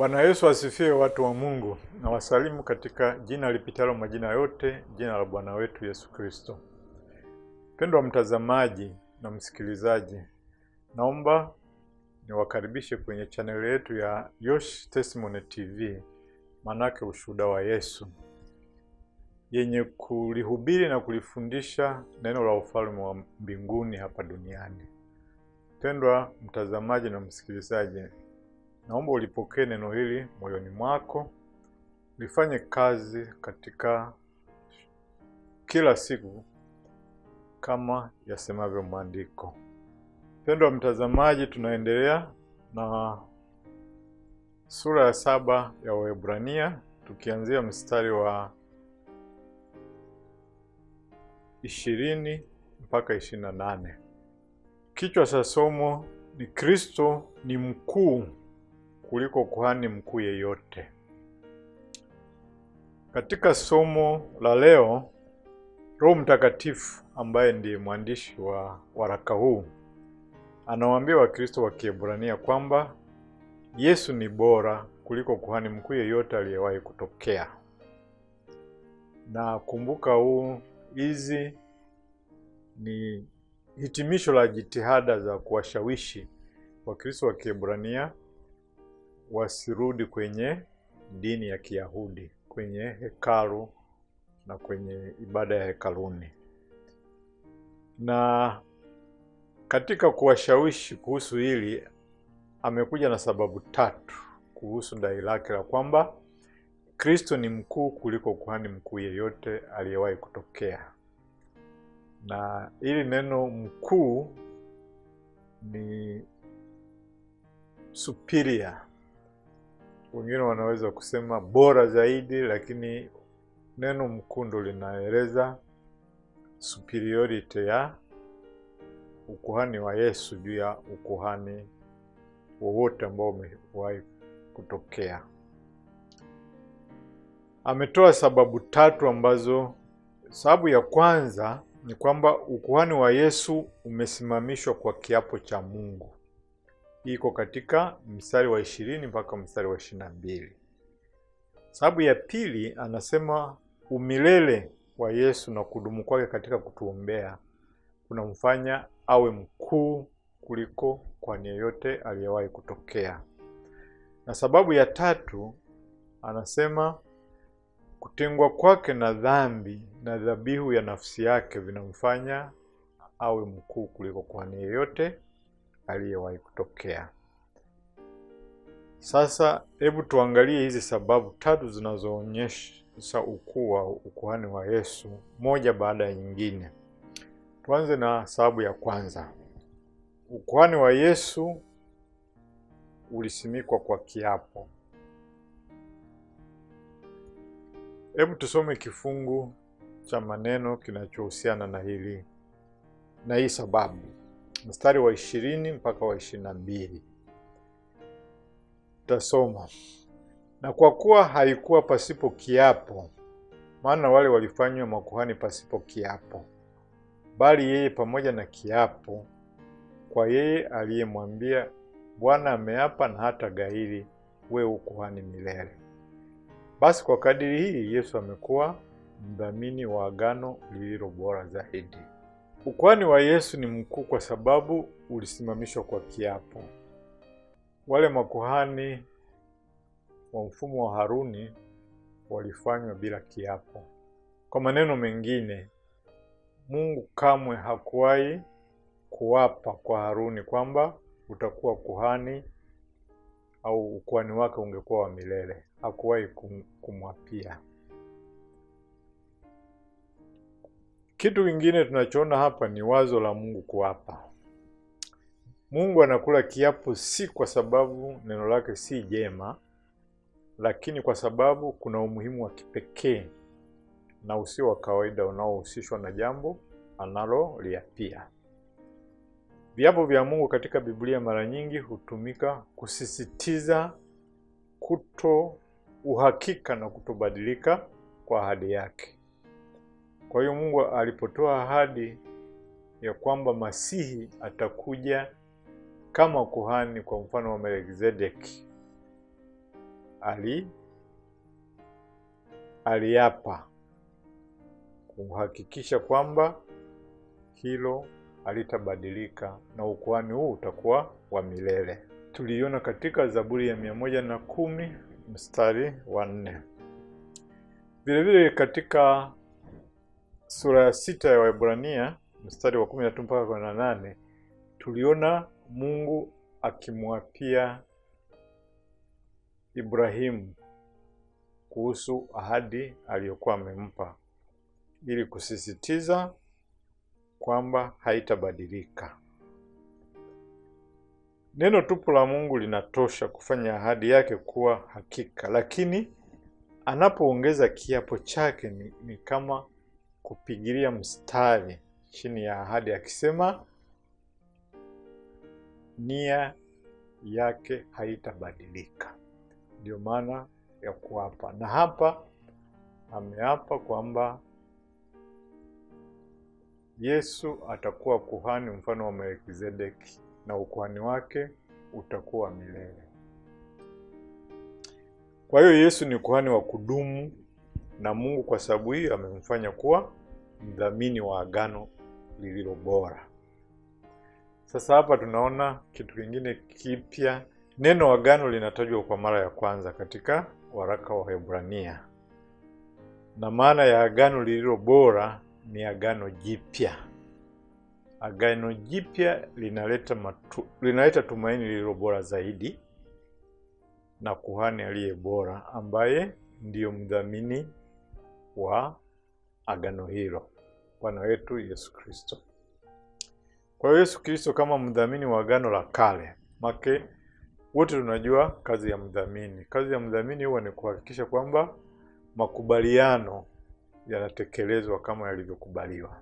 Bwana Yesu asifiwe, watu wa Mungu, na wasalimu katika jina lipitalo majina yote, jina la Bwana wetu Yesu Kristo. Mpendwa mtazamaji na msikilizaji, naomba niwakaribishe kwenye channel yetu ya Yosh Testimony TV, manake ushuhuda wa Yesu, yenye kulihubiri na kulifundisha neno la ufalme wa mbinguni hapa duniani. Mpendwa mtazamaji na msikilizaji, naomba ulipokee neno hili moyoni mwako, lifanye kazi katika kila siku kama yasemavyo maandiko. Mpendwa mtazamaji, tunaendelea na sura ya 7 ya Waebrania, tukianzia mstari wa 20 mpaka 28. Kichwa cha somo ni Kristo ni mkuu kuliko kuhani mkuu yeyote. Katika somo la leo, Roho Mtakatifu ambaye ndiye mwandishi wa waraka huu anawaambia Wakristo wa Kiebrania kwamba Yesu ni bora kuliko kuhani mkuu yeyote aliyewahi kutokea. Na kumbuka hizi ni hitimisho la jitihada za kuwashawishi Wakristo wa Kiebrania wasirudi kwenye dini ya Kiyahudi, kwenye hekalu na kwenye ibada ya hekaluni. Na katika kuwashawishi kuhusu hili, amekuja na sababu 3 kuhusu dai lake la kwamba Kristo ni mkuu kuliko kuhani mkuu yeyote aliyewahi kutokea. Na hili neno mkuu ni superior. Wengine wanaweza kusema bora zaidi, lakini neno mkuu ndo linaeleza superiority ya ukuhani wa Yesu juu ya ukuhani wowote ambao umewahi kutokea. Ametoa sababu 3 ambazo, sababu ya kwanza ni kwamba ukuhani wa Yesu umesimamishwa kwa kiapo cha Mungu. Iko katika mstari wa 20 mpaka mstari wa 22. Sababu ya pili, anasema umilele wa Yesu na kudumu kwake katika kutuombea kunamfanya awe mkuu kuliko kuhani yeyote aliyewahi kutokea. Na sababu ya 3, anasema kutengwa kwake na dhambi na dhabihu ya nafsi yake vinamfanya awe mkuu kuliko kuhani yeyote aliyewahi kutokea. Sasa hebu tuangalie hizi sababu 3 zinazoonyesha ukuu wa ukuhani wa Yesu moja baada ya nyingine. Tuanze na sababu ya kwanza. Ukuhani wa Yesu ulisimikwa kwa kiapo. Hebu tusome kifungu cha maneno kinachohusiana na hii sababu. Mstari wa 20 mpaka wa 22. Tasoma. Na kwa kuwa haikuwa pasipo kiapo, maana wale walifanywa makuhani pasipo kiapo, bali yeye pamoja na kiapo, kwa yeye aliyemwambia, Bwana ameapa na hata gairi, wewe ukuhani milele. Basi kwa kadiri hii Yesu amekuwa mdhamini wa agano lililo bora zaidi. Ukuhani wa Yesu ni mkuu kwa sababu ulisimamishwa kwa kiapo. Wale makuhani wa mfumo wa Haruni walifanywa bila kiapo. Kwa maneno mengine, Mungu kamwe hakuwahi kuapa kwa Haruni kwamba utakuwa kuhani au ukuhani wake ungekuwa wa milele. Hakuwahi kumwapia. Kitu kingine tunachoona hapa ni wazo la Mungu kuapa. Mungu anakula kiapo si kwa sababu neno lake si jema, lakini kwa sababu kuna umuhimu wa kipekee na usio wa kawaida unaohusishwa na jambo analoliapia. Viapo vya Mungu katika Biblia mara nyingi hutumika kusisitiza uhakika na kutobadilika kwa ahadi yake. Kwa hiyo Mungu alipotoa ahadi ya kwamba Masihi atakuja kama kuhani kwa mfano wa Melkizedeki, aliapa kuhakikisha kwamba hilo halitabadilika na ukuhani huu utakuwa wa milele. Tuliona katika Zaburi ya 110 mstari wa 4. Vile vile katika sura ya 6 ya Waebrania mstari wa 13 mpaka 18 tuliona Mungu akimwapia Ibrahimu kuhusu ahadi aliyokuwa amempa ili kusisitiza kwamba haitabadilika. Neno tupu la Mungu linatosha kufanya ahadi yake kuwa hakika, lakini anapoongeza kiapo chake ni kama kupigilia mstari chini ya ahadi, akisema nia yake haitabadilika. Ndio maana ya kuapa, na hapa ameapa kwamba Yesu atakuwa kuhani mfano wa Melkizedeki na ukuhani wake utakuwa milele. Kwa hiyo Yesu ni kuhani wa kudumu, na Mungu kwa sababu hiyo amemfanya kuwa mdhamini wa agano lililo bora. Sasa hapa tunaona kitu kingine kipya. Neno agano linatajwa kwa mara ya kwanza katika waraka wa Waebrania, na maana ya agano lililo bora ni agano jipya. Agano jipya linaleta tumaini lililo bora zaidi na kuhani aliye bora ambaye ndiyo mdhamini wa agano hilo, Bwana wetu Yesu Kristo. Kwa hiyo Yesu Kristo kama mdhamini wa agano la kale, make wote tunajua kazi ya mdhamini. Kazi ya mdhamini huwa ni kuhakikisha kwamba makubaliano yanatekelezwa kama yalivyokubaliwa,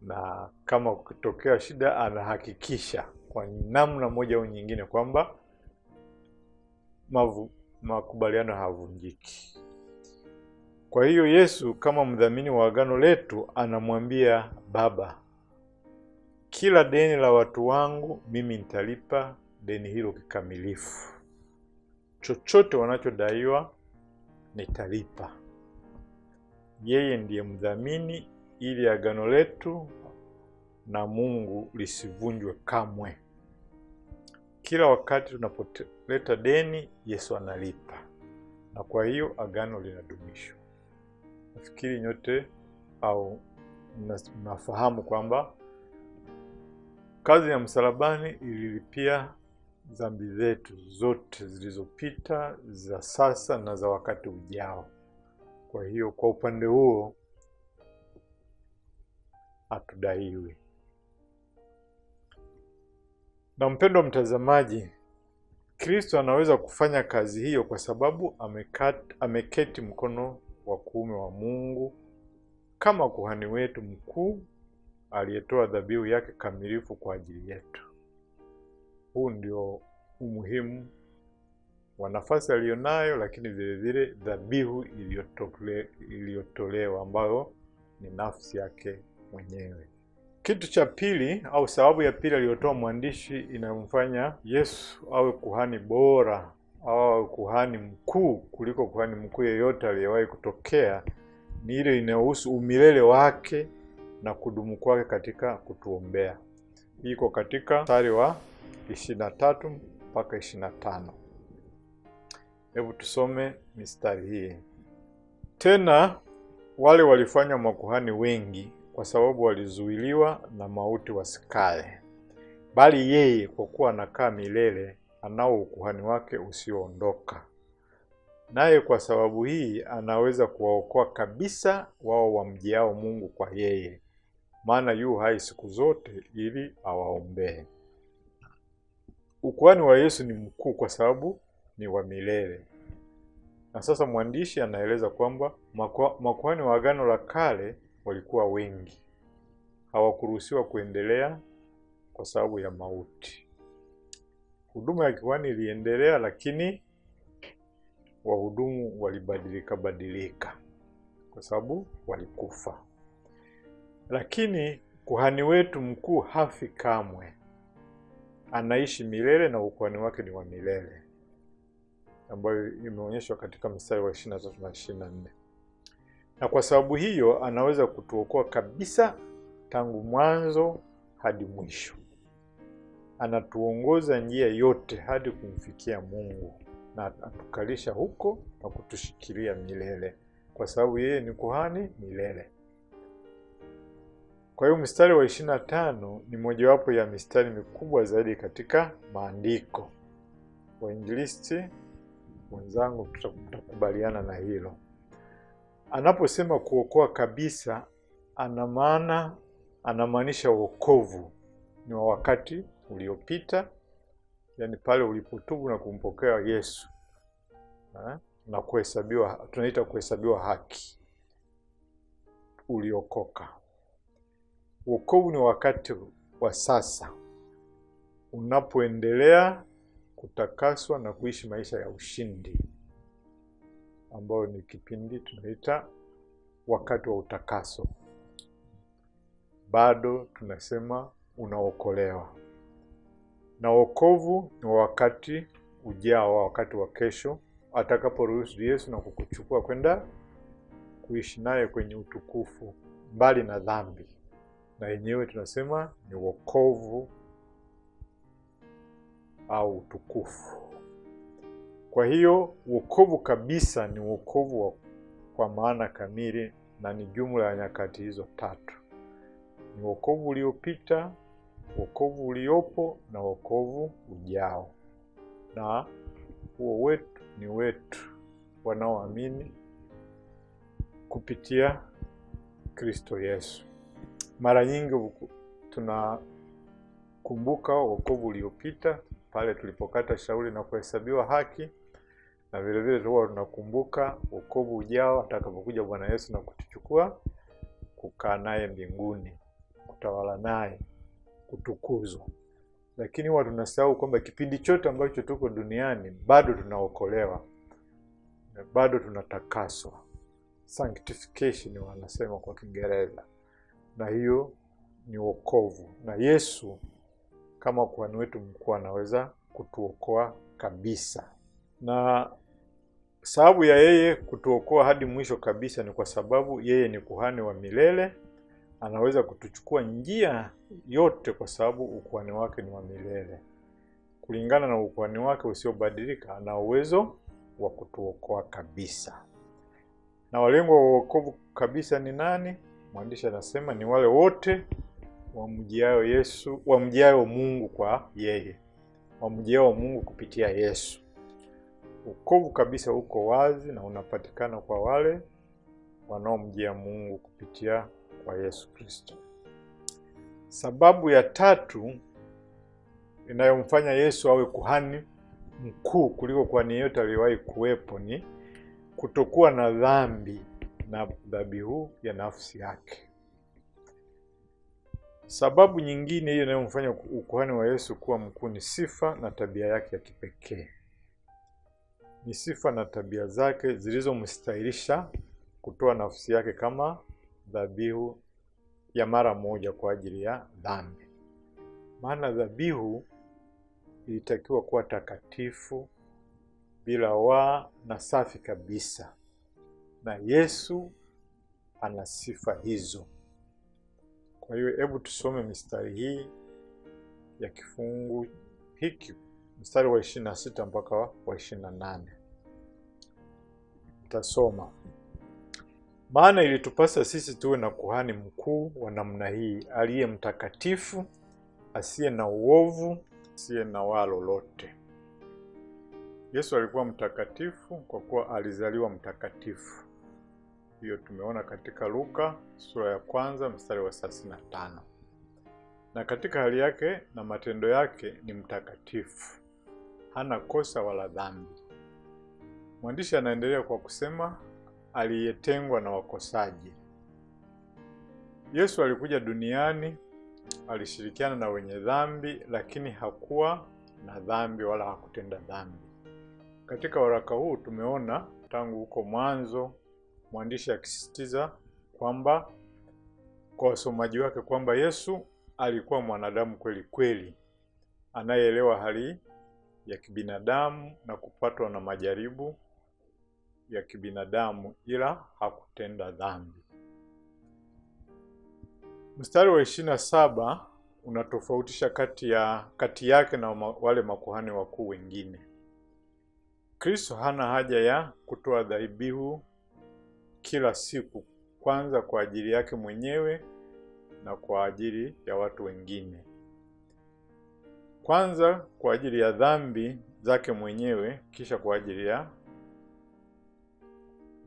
na kama kutokea shida anahakikisha kwa namna moja au nyingine kwamba makubaliano havunjiki. Kwa hiyo Yesu kama mdhamini wa agano letu anamwambia Baba, kila deni la watu wangu mimi nitalipa deni hilo kikamilifu. Chochote wanachodaiwa nitalipa. Yeye ndiye mdhamini ili agano letu na Mungu lisivunjwe kamwe. Kila wakati tunapoleta deni, Yesu analipa, na kwa hiyo agano linadumishwa. Nafikiri nyote au mnafahamu kwamba kazi ya msalabani ililipia dhambi zetu zote zilizopita, za sasa na za wakati ujao. Kwa hiyo kwa upande huo hatudaiwi. Na mpendwa mtazamaji, Kristo anaweza kufanya kazi hiyo kwa sababu ameketi mkono wa kuume wa Mungu kama kuhani wetu mkuu aliyetoa dhabihu yake kamilifu kwa ajili yetu. Huu ndio umuhimu wa nafasi aliyonayo, lakini vile vile dhabihu iliyotolewa ambayo ni nafsi yake mwenyewe. Kitu cha pili au sababu ya pili aliyotoa mwandishi inayomfanya Yesu awe kuhani bora au kuhani mkuu kuliko kuhani mkuu yeyote aliyewahi kutokea ni ile inayohusu umilele wake na kudumu kwake katika kutuombea. Iko katika mstari wa 23 mpaka 25. Hebu tusome mistari hii. Tena wale walifanywa makuhani wengi kwa sababu walizuiliwa na mauti wasikae. Bali yeye kwa kuwa anakaa milele anao ukuhani wake usioondoka. Naye kwa sababu hii anaweza kuwaokoa kabisa wao wamjiao Mungu kwa yeye, maana yu hai siku zote ili awaombee. Ukuhani wa Yesu ni mkuu kwa sababu ni wa milele. Na sasa mwandishi anaeleza kwamba makuhani wa agano la kale walikuwa wengi. Hawakuruhusiwa kuendelea kwa sababu ya mauti. Huduma ya kuhani iliendelea, lakini wahudumu walibadilika kwa sababu walikufa. Lakini kuhani wetu mkuu hafi kamwe. Anaishi milele na ukuhani wake ni wa milele. ambayo imeonyeshwa katika mstari wa 23 na 24. Na kwa sababu hiyo anaweza kutuokoa kabisa tangu mwanzo hadi mwisho. Anatuongoza njia yote hadi kumfikia Mungu na atukalisha huko na kutushikilia milele, kwa sababu yeye ni kuhani milele. Kwa hiyo mstari wa 25 ni mojawapo ya mistari mikubwa zaidi katika maandiko. Wainjilisti wenzangu tutakubaliana na hilo. Anaposema kuokoa kabisa, anamaanisha wokovu ni wa wakati uliopita, yani pale ulipotubu na kumpokea Yesu na kuhesabiwa, tunaita kuhesabiwa haki, uliokoka. Wokovu ni wakati wa sasa unapoendelea kutakaswa na kuishi maisha ya ushindi, ambao ni kipindi tunaita wakati wa utakaso. Bado tunasema unaokolewa. Na wokovu ni wakati ujao, wakati wa kesho, atakaporuhusu Yesu na kukuchukua kwenda kuishi naye kwenye utukufu mbali na dhambi. Na yenyewe tunasema ni wokovu au utukufu. Kwa hiyo wokovu kabisa ni wokovu kwa maana kamili, na ni jumla ya nyakati hizo tatu. Ni wokovu uliopita, wokovu uliopo na wokovu ujao. Na huo wetu ni wetu wanaoamini kupitia Kristo Yesu. Mara nyingi tunakumbuka wokovu uliopita pale tulipokata shauri na kuhesabiwa haki, na vile vile tunakumbuka wokovu ujao atakapokuja Bwana Yesu na kutuchukua kukaa naye mbinguni, kutawala naye, kutukuzwa. Lakini huwa tunasahau kwamba kipindi chote ambacho tuko duniani bado tunaokolewa, bado tunatakaswa. Sanctification wanasema kwa Kiingereza. Na hiyo ni wokovu. Na Yesu kama kuhani wetu mkuu anaweza kutuokoa kabisa. Na sababu ya yeye kutuokoa hadi mwisho kabisa ni kwa sababu yeye ni kuhani wa milele. Anaweza kutuchukua njia yote kwa sababu ukuhani wake ni wa milele. Kulingana na ukuhani wake usiobadilika, ana uwezo wa kutuokoa kabisa. Na walengwa wa wokovu kabisa ni nani? Mwandishi anasema ni wale wote wamjiao Yesu, wamjiao Mungu kwa yeye. Wamjiao Mungu kupitia Yesu. Wokovu kabisa uko wazi na unapatikana kwa wale wanaomjia Mungu kupitia kwa Yesu Kristo. Sababu ya tatu inayomfanya Yesu awe kuhani mkuu kuliko kuhani yeyote aliyewahi kuwepo ni kutokuwa na dhambi na dhabihu ya nafsi yake. Sababu nyingine hiyo inayomfanya ukuhani wa Yesu kuwa mkuu ni sifa na tabia yake ya kipekee. Ni sifa na tabia zake zilizomstahilisha kutoa nafsi yake kama dhabihu ya mara moja kwa ajili ya dhambi. Maana dhabihu ilitakiwa kuwa takatifu, bila waa na safi kabisa. Na Yesu ana sifa hizo. Kwa hiyo hebu tusome mistari hii ya kifungu hiki, mstari wa 26 mpaka wa 28. Tutasoma. Maana ilitupasa sisi tuwe na kuhani mkuu wa namna hii, aliye mtakatifu, asiye na uovu, asiye na waa lolote. Yesu alikuwa mtakatifu kwa kuwa alizaliwa mtakatifu. Hiyo tumeona katika Luka sura ya 1 mstari wa 35. Na katika hali yake na matendo yake ni mtakatifu, hana kosa wala dhambi. Mwandishi anaendelea kwa kusema aliyetengwa na wakosaji. Yesu alikuja duniani, alishirikiana na wenye dhambi, lakini hakuwa na dhambi wala hakutenda dhambi. Katika waraka huu tumeona tangu huko mwanzo mwandishi akisisitiza kwamba kwa wasomaji wake kwamba Yesu alikuwa mwanadamu kweli kweli, anayeelewa hali ya kibinadamu na kupatwa na majaribu ya kibinadamu, ila hakutenda dhambi. Mstari wa 27 unatofautisha kati yake na wale makuhani wakuu wengine. Kristo hana haja ya kutoa dhabihu kila siku, kwanza kwa ajili yake mwenyewe na kwa ajili ya watu wengine. Kwanza kwa ajili ya dhambi zake mwenyewe, kisha kwa ajili ya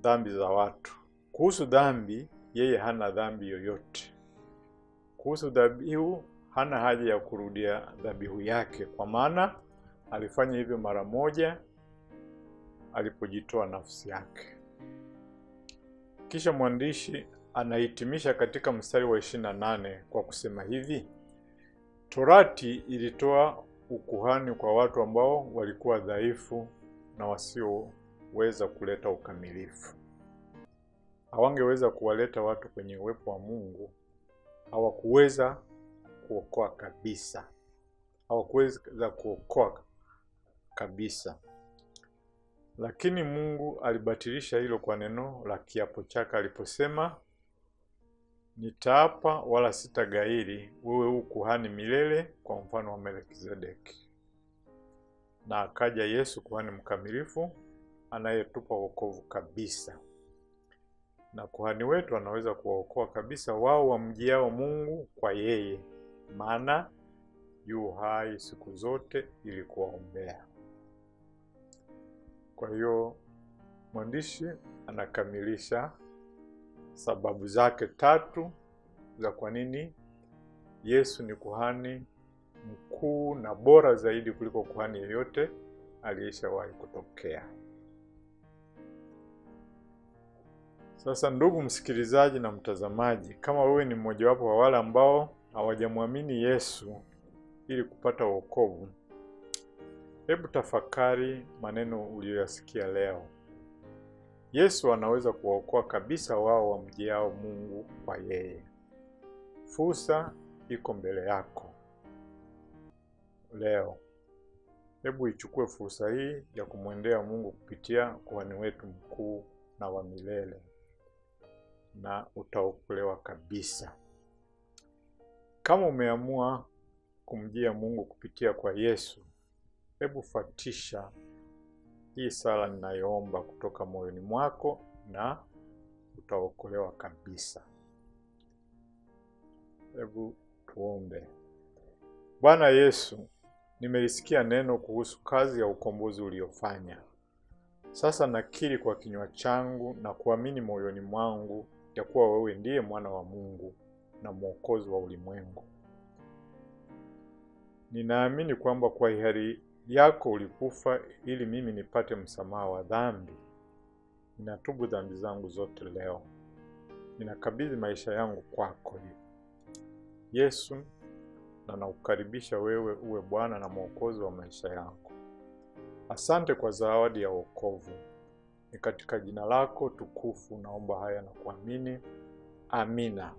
dhambi za watu. Kuhusu dhambi, yeye hana dhambi yoyote. Kuhusu dhabihu, hana haja ya kurudia dhabihu yake, kwa maana alifanya hivyo mara moja alipojitoa nafsi yake. Kisha mwandishi anahitimisha katika mstari wa 28 kwa kusema hivi: Torati ilitoa ukuhani kwa watu ambao walikuwa dhaifu na wasioweza kuleta ukamilifu. Hawangeweza kuwaleta watu kwenye uwepo wa Mungu. Hawakuweza kuokoa kabisa. Lakini Mungu alibatilisha hilo kwa neno la kiapo chake aliposema, nitaapa wala sitagairi, wewe u kuhani milele kwa mfano wa Melkizedeki. Na akaja Yesu kuhani mkamilifu anayetupa wokovu kabisa. Na kuhani wetu anaweza kuwaokoa kabisa wao wamjiao Mungu kwa yeye, maana yu hai siku zote ili kuwaombea. Kwa hiyo mwandishi anakamilisha sababu zake 3 za kwa nini Yesu ni kuhani mkuu na bora zaidi kuliko kuhani yeyote aliyeshawahi kutokea. Sasa ndugu msikilizaji na mtazamaji, kama wewe ni mmojawapo wa wale ambao hawajamwamini Yesu ili kupata wokovu, hebu tafakari maneno uliyoyasikia leo. Yesu anaweza kuwaokoa kabisa wao wamjiao Mungu kwa yeye. Fursa iko mbele yako leo. Hebu ichukue fursa hii ya kumwendea Mungu kupitia kuhani wetu mkuu na wa milele, na utaokolewa kabisa. Kama umeamua kumjia Mungu kupitia kwa Yesu, hebu fuatisha hii sala ninayoomba kutoka moyoni mwako na utaokolewa kabisa. Hebu tuombe. Bwana Yesu, nimelisikia neno kuhusu kazi ya ukombozi uliofanya. Sasa nakiri kwa kinywa changu na kuamini moyoni mwangu ya kuwa wewe ndiye mwana wa Mungu na mwokozi wa ulimwengu. Ninaamini kwamba kwa hiari yako ulikufa ili mimi nipate msamaha wa dhambi. Ninatubu dhambi zangu zote leo. Ninakabidhi maisha yangu kwako Yesu, na naukaribisha wewe uwe Bwana na mwokozi wa maisha yangu. Asante kwa zawadi ya wokovu. Ni katika jina lako tukufu naomba haya na kuamini. Amina.